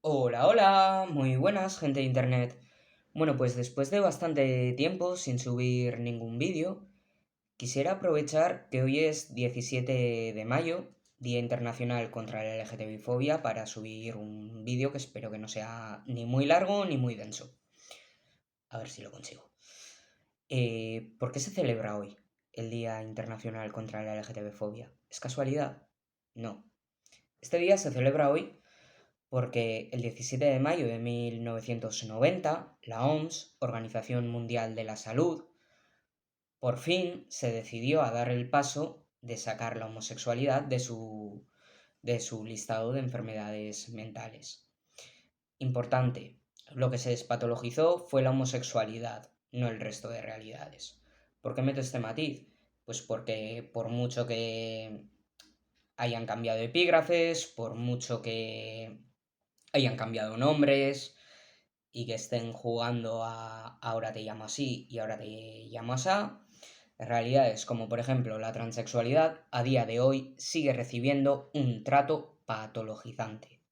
Hola, hola, muy buenas, gente de internet. Bueno, pues después de bastante tiempo sin subir ningún vídeo, quisiera aprovechar que hoy es 17 de mayo, Día Internacional contra la LGTBI-fobia, para subir un vídeo que espero que no sea ni muy largo ni muy denso. A ver si lo consigo. ¿Por qué se celebra hoy el Día Internacional contra la LGTB-fobia? ¿Es casualidad? No. Este día se celebra hoy porque el 17 de mayo de 1990, la OMS, Organización Mundial de la Salud, por fin se decidió a dar el paso de sacar la homosexualidad de su listado de enfermedades mentales. Importante, lo que se despatologizó fue la homosexualidad, no el resto de realidades. ¿Por qué meto este matiz? Pues porque por mucho que hayan cambiado epígrafes, por mucho que hayan cambiado nombres y que estén jugando a ahora te llamo así y ahora te llamo asá, realidades como por ejemplo la transexualidad a día de hoy sigue recibiendo un trato patologizante.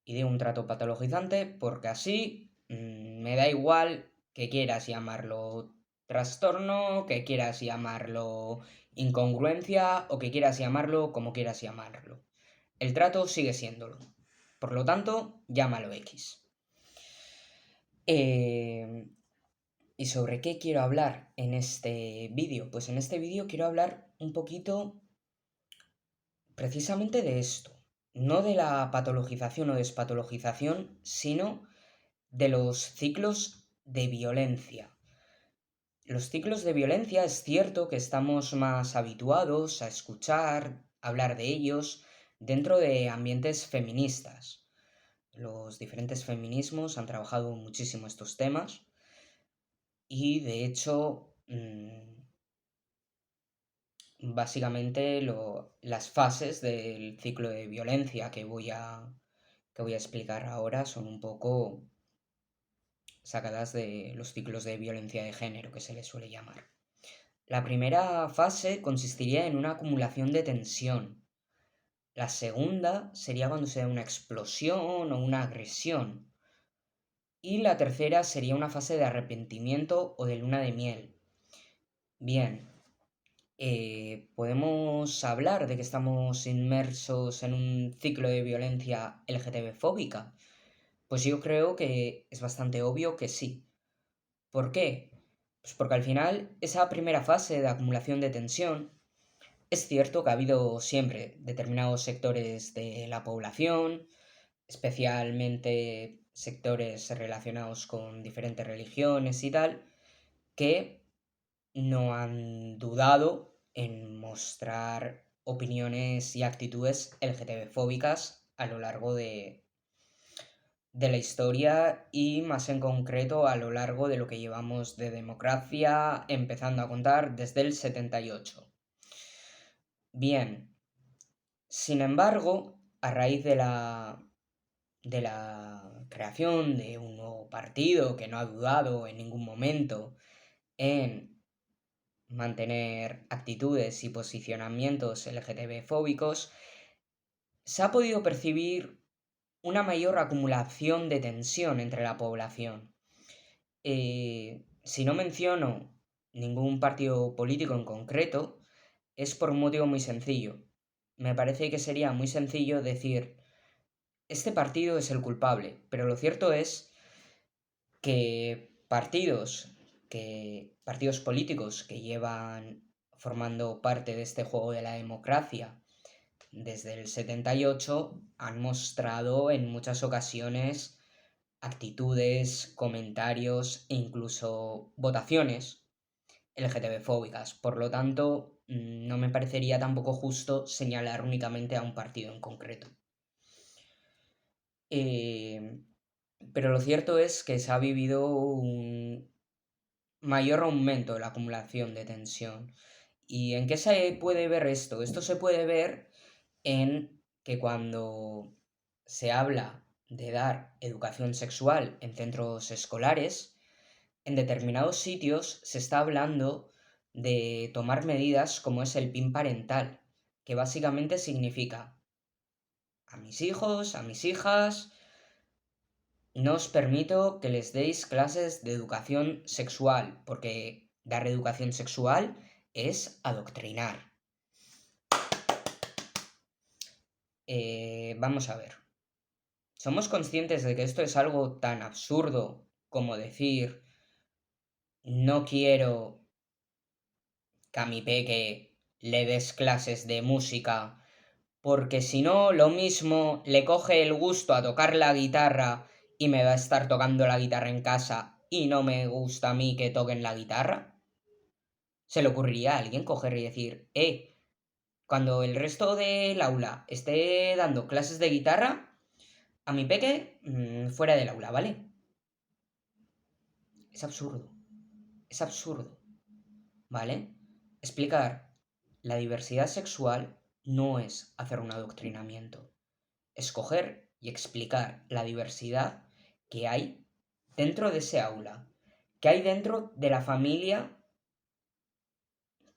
Y digo un trato patologizante porque así me da igual que quieras llamarlo trastorno, que quieras llamarlo incongruencia o que quieras llamarlo como quieras llamarlo. El trato sigue siéndolo. Por lo tanto, llámalo X. Eh, ¿Y sobre qué quiero hablar en este vídeo? Pues en este vídeo quiero hablar un poquito precisamente de esto. No de la patologización o despatologización, sino de los ciclos de violencia. Los ciclos de violencia es cierto que estamos más habituados a escuchar, hablar de ellos dentro de ambientes feministas. Los diferentes feminismos han trabajado muchísimo estos temas y de hecho básicamente las fases del ciclo de violencia que voy a explicar ahora son un poco sacadas de los ciclos de violencia de género que se les suele llamar. La primera fase consistiría en una acumulación de tensión. La segunda sería cuando se da una explosión o una agresión. Y la tercera sería una fase de arrepentimiento o de luna de miel. Bien, podemos hablar de que estamos inmersos en un ciclo de violencia LGTB-fóbica. Pues yo creo que es bastante obvio que sí. ¿Por qué? Pues porque al final esa primera fase de acumulación de tensión es cierto que ha habido siempre determinados sectores de la población, especialmente sectores relacionados con diferentes religiones y tal, que no han dudado en mostrar opiniones y actitudes LGTB-fóbicas a lo largo de la historia y más en concreto a lo largo de lo que llevamos de democracia, empezando a contar desde el 78. Bien, sin embargo, a raíz de la creación de un nuevo partido que no ha dudado en ningún momento en mantener actitudes y posicionamientos LGTB fóbicos, se ha podido percibir una mayor acumulación de tensión entre la población. Si no menciono ningún partido político en concreto, es por un motivo muy sencillo. Me parece que sería muy sencillo decir, este partido es el culpable, pero lo cierto es que partidos políticos que llevan formando parte de este juego de la democracia desde el 78 han mostrado en muchas ocasiones actitudes, comentarios e incluso votaciones LGTB-fóbicas. Por lo tanto, no me parecería tampoco justo señalar únicamente a un partido en concreto. Eh, pero lo cierto es que se ha vivido un mayor aumento de la acumulación de tensión. ¿Y en qué se puede ver esto? Esto se puede ver en que cuando se habla de dar educación sexual en centros escolares, en determinados sitios se está hablando de tomar medidas como es el PIN parental, que básicamente significa a mis hijos, a mis hijas, no os permito que les deis clases de educación sexual, porque dar educación sexual es adoctrinar. Vamos a ver. ¿Somos conscientes de que esto es algo tan absurdo como decir no quiero que a mi peque le des clases de música porque si no lo mismo le coge el gusto a tocar la guitarra y me va a estar tocando la guitarra en casa y no me gusta a mí que toquen la guitarra? ¿Se le ocurriría a alguien coger y decir, cuando el resto del aula esté dando clases de guitarra, a mi peque fuera del aula, ¿vale? Es absurdo, es absurdo, ¿vale? Explicar la diversidad sexual no es hacer un adoctrinamiento. Escoger y explicar la diversidad que hay dentro de ese aula, que hay dentro de la familia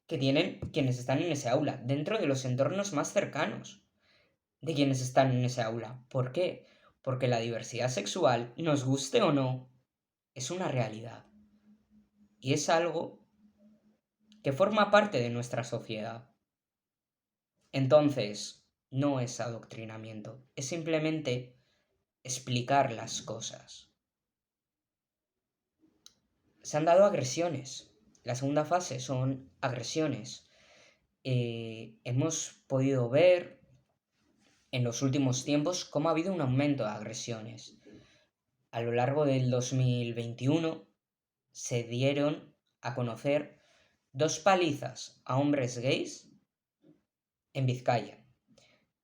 que tienen quienes están en ese aula, dentro de los entornos más cercanos de quienes están en ese aula. ¿Por qué? Porque la diversidad sexual, nos guste o no, es una realidad. Y es algo que forma parte de nuestra sociedad. Entonces, no es adoctrinamiento, es simplemente explicar las cosas. Se han dado agresiones. La segunda fase son agresiones. Hemos podido ver en los últimos tiempos cómo ha habido un aumento de agresiones. A lo largo del 2021 se dieron a conocer 2 palizas a hombres gays en Vizcaya.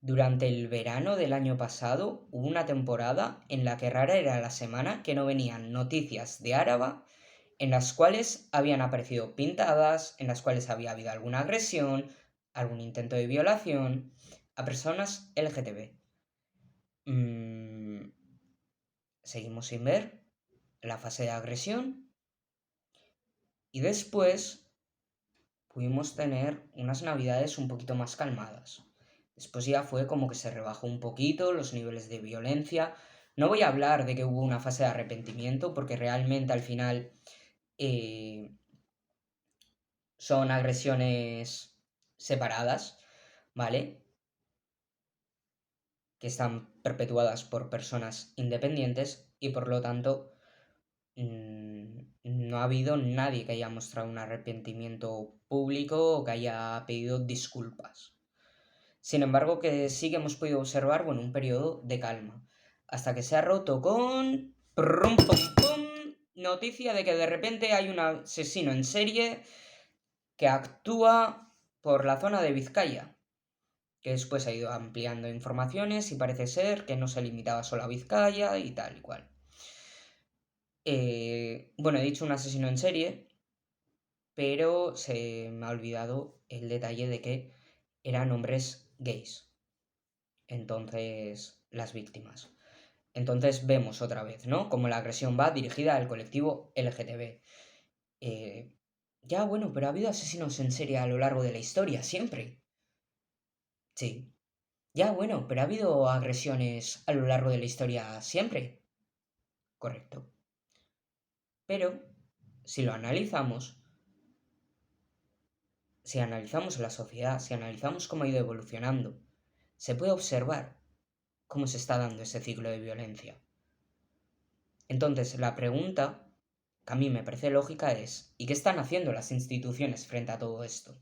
Durante el verano del año pasado hubo una temporada en la que rara era la semana que no venían noticias de Áraba en las cuales habían aparecido pintadas, en las cuales había habido alguna agresión, algún intento de violación a personas LGTB. Seguimos sin ver la fase de agresión y después pudimos tener unas navidades un poquito más calmadas. Después ya fue como que se rebajó un poquito los niveles de violencia. No voy a hablar de que hubo una fase de arrepentimiento porque realmente al final son agresiones separadas, ¿vale? Que están perpetuadas por personas independientes y por lo tanto no ha habido nadie que haya mostrado un arrepentimiento público o que haya pedido disculpas. Sin embargo, que sí que hemos podido observar, un periodo de calma. Hasta que se ha roto con... ¡Prum, pum, pum! Noticia de que de repente hay un asesino en serie que actúa por la zona de Vizcaya. Que después ha ido ampliando informaciones y parece ser que no se limitaba solo a Vizcaya y tal y cual. He dicho un asesino en serie, pero se me ha olvidado el detalle de que eran hombres gays. Entonces, las víctimas. Entonces vemos otra vez, ¿no? Como la agresión va dirigida al colectivo LGTB. Pero ha habido asesinos en serie a lo largo de la historia, siempre. Sí. Pero ha habido agresiones a lo largo de la historia, siempre. Correcto. Pero, si lo analizamos, si analizamos la sociedad, si analizamos cómo ha ido evolucionando, se puede observar cómo se está dando ese ciclo de violencia. Entonces, la pregunta que a mí me parece lógica es, ¿y qué están haciendo las instituciones frente a todo esto?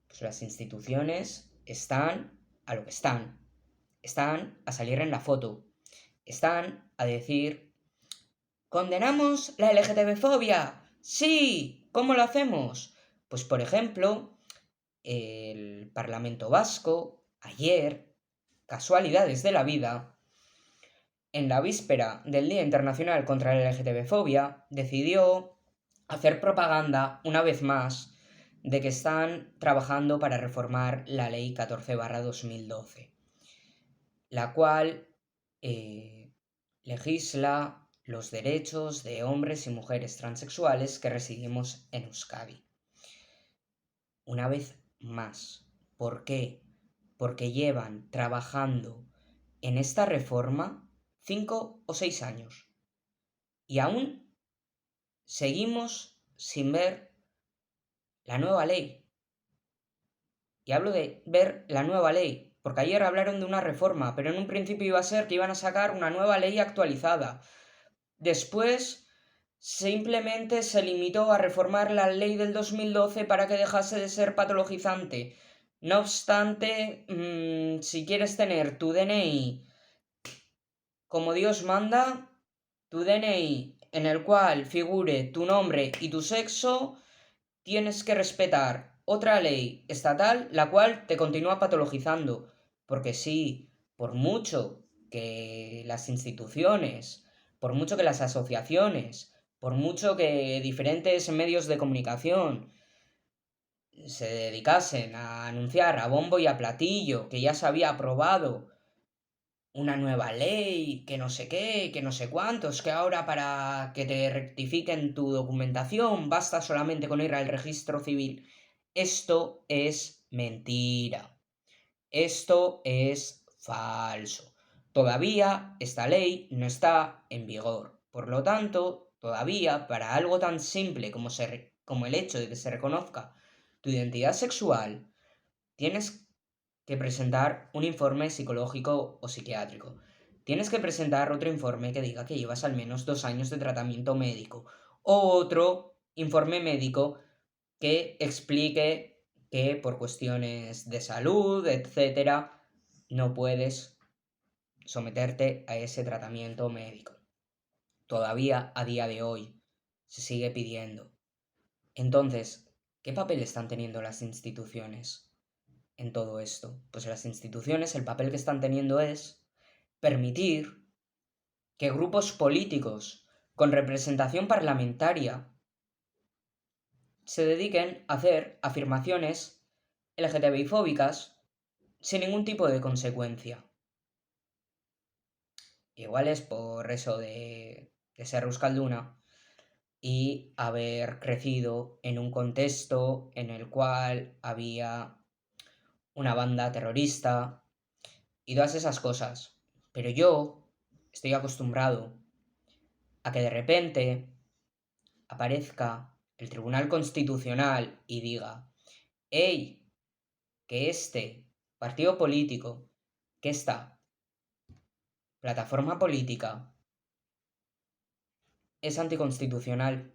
Pues las instituciones están a lo que están. Están a salir en la foto. Están a decir, ¿condenamos la LGTB-fobia? Sí. ¿Cómo lo hacemos? Pues, por ejemplo, el Parlamento Vasco, ayer, casualidades de la vida, en la víspera del Día Internacional contra la LGTB-fobia, decidió hacer propaganda, una vez más, de que están trabajando para reformar la Ley 14/2012, la cual legisla los derechos de hombres y mujeres transexuales que residimos en Euskadi. Una vez más, ¿por qué? porque llevan trabajando en esta reforma 5 o 6 años y aún seguimos sin ver la nueva ley. Y hablo de ver la nueva ley, porque ayer hablaron de una reforma, pero en un principio iba a ser que iban a sacar una nueva ley actualizada. Después simplemente se limitó a reformar la ley del 2012 para que dejase de ser patologizante. No obstante, si quieres tener tu DNI como Dios manda, tu DNI en el cual figure tu nombre y tu sexo, tienes que respetar otra ley estatal la cual te continúa patologizando. Porque sí, por mucho que las instituciones, por mucho que las asociaciones, por mucho que diferentes medios de comunicación se dedicasen a anunciar a bombo y a platillo que ya se había aprobado una nueva ley, que no sé qué, que no sé cuántos, que ahora para que te rectifiquen tu documentación basta solamente con ir al registro civil. Esto es mentira. Esto es falso. Todavía esta ley no está en vigor. Por lo tanto, todavía para algo tan simple como el hecho de que se reconozca tu identidad sexual, tienes que presentar un informe psicológico o psiquiátrico. Tienes que presentar otro informe que diga que llevas al menos 2 años de tratamiento médico. O otro informe médico que explique que por cuestiones de salud, etcétera, no puedes someterte a ese tratamiento médico. Todavía a día de hoy se sigue pidiendo. Entonces, ¿qué papel están teniendo las instituciones en todo esto? Pues las instituciones, el papel que están teniendo es permitir que grupos políticos con representación parlamentaria se dediquen a hacer afirmaciones LGTBI-fóbicas sin ningún tipo de consecuencia. Igual es por eso de ser euskalduna y haber crecido en un contexto en el cual había una banda terrorista y todas esas cosas. Pero yo estoy acostumbrado a que de repente aparezca el Tribunal Constitucional y diga: ¡Ey! Que este partido político, que esta plataforma política es anticonstitucional,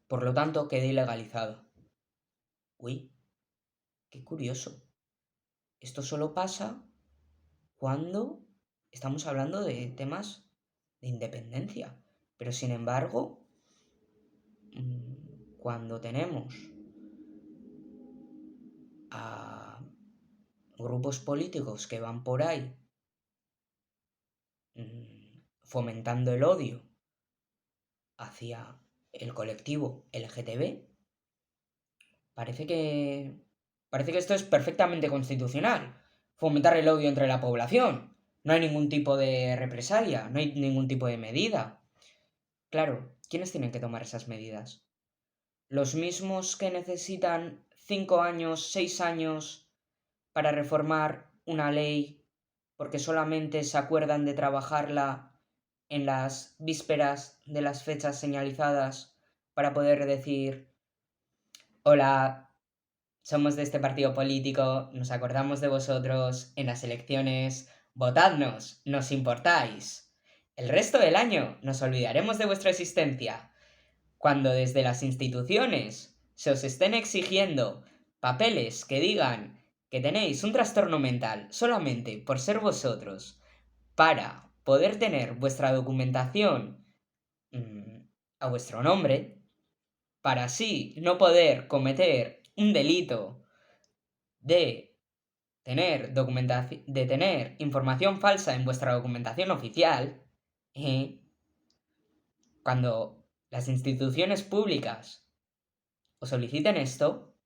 por lo tanto quede ilegalizado. Uy, qué curioso. Esto solo pasa cuando estamos hablando de temas de independencia. Pero sin embargo, cuando tenemos a grupos políticos que van por ahí fomentando el odio hacia el colectivo LGTB, parece que esto es perfectamente constitucional. Fomentar el odio entre la población. No hay ningún tipo de represalia, no hay ningún tipo de medida. Claro, ¿quiénes tienen que tomar esas medidas? ¿Los mismos que necesitan 5 años, 6 años para reformar una ley porque solamente se acuerdan de trabajarla en las vísperas de las fechas señalizadas para poder decir: hola, somos de este partido político, nos acordamos de vosotros en las elecciones, votadnos, nos importáis? El resto del año nos olvidaremos de vuestra existencia. Cuando desde las instituciones se os estén exigiendo papeles que digan que tenéis un trastorno mental solamente por ser vosotros, para poder tener vuestra documentación a vuestro nombre, para así no poder cometer un delito de tener información falsa en vuestra documentación oficial, cuando las instituciones públicas os soliciten esto,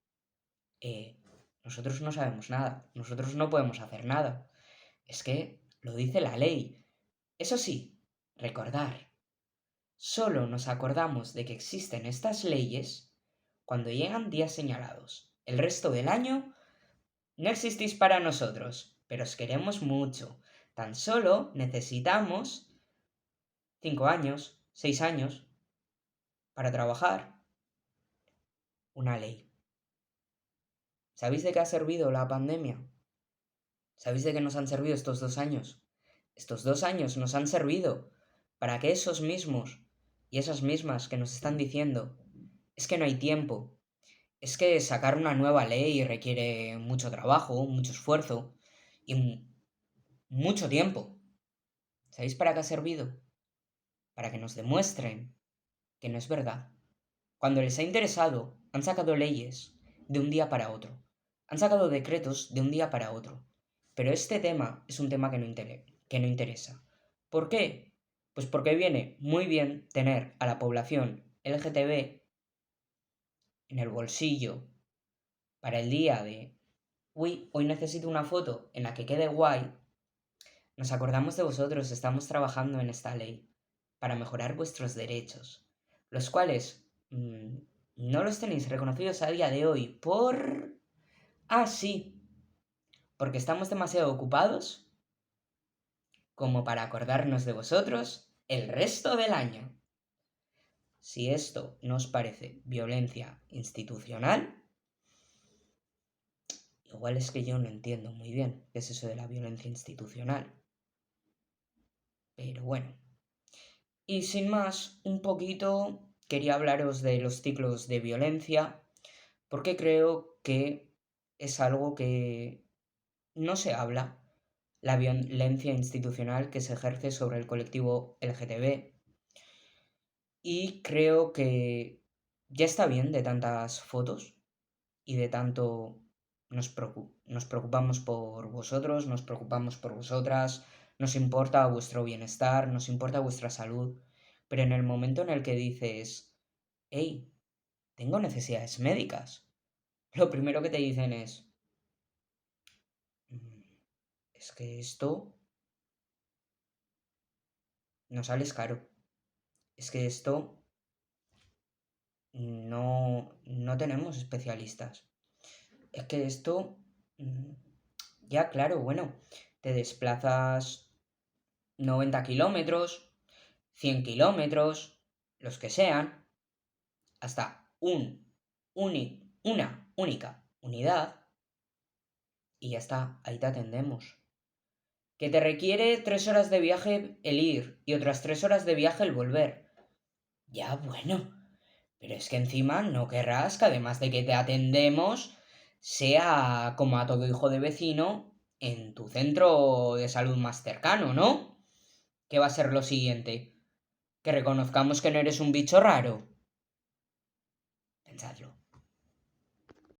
nosotros no sabemos nada, nosotros no podemos hacer nada. Es que lo dice la ley. Eso sí, recordar, solo nos acordamos de que existen estas leyes cuando llegan días señalados. El resto del año no existís para nosotros, pero os queremos mucho. Tan solo necesitamos 5 años, 6 años para trabajar una ley. ¿Sabéis de qué ha servido la pandemia? ¿Sabéis de qué nos han servido estos 2 años? Estos 2 años nos han servido para que esos mismos y esas mismas que nos están diciendo es que no hay tiempo, es que sacar una nueva ley requiere mucho trabajo, mucho esfuerzo y mucho tiempo. ¿Sabéis para qué ha servido? Para que nos demuestren que no es verdad. Cuando les ha interesado, han sacado leyes de un día para otro. Han sacado decretos de un día para otro. Pero este tema es un tema que no interesa. ¿Por qué? Pues porque viene muy bien tener a la población LGTB en el bolsillo para el día de, uy, hoy necesito una foto en la que quede guay. Nos acordamos de vosotros, estamos trabajando en esta ley para mejorar vuestros derechos, los cuales no los tenéis reconocidos a día de hoy por... Ah, sí, porque estamos demasiado ocupados como para acordarnos de vosotros el resto del año. Si esto no os parece violencia institucional, igual es que yo no entiendo muy bien qué es eso de la violencia institucional. Pero bueno. Y sin más, un poquito quería hablaros de los ciclos de violencia, porque creo que es algo que no se habla, la violencia institucional que se ejerce sobre el colectivo LGTB. Y creo que ya está bien de tantas fotos y de tanto nos preocupamos por vosotros, nos preocupamos por vosotras, nos importa vuestro bienestar, nos importa vuestra salud, pero en el momento en el que dices, hey, tengo necesidades médicas, lo primero que te dicen es, "Mm, es que esto no sales caro, es que esto no tenemos especialistas, es que esto, mm, ya claro, bueno, te desplazas 90 kilómetros, 100 kilómetros, los que sean, hasta una única unidad y ya está, ahí te atendemos. Que te requiere 3 horas de viaje el ir y otras 3 horas de viaje el volver. Ya, bueno, pero es que encima no querrás que además de que te atendemos, sea como a todo hijo de vecino en tu centro de salud más cercano, ¿no? ¿Qué va a ser lo siguiente? ¿Que reconozcamos que no eres un bicho raro? Pensadlo.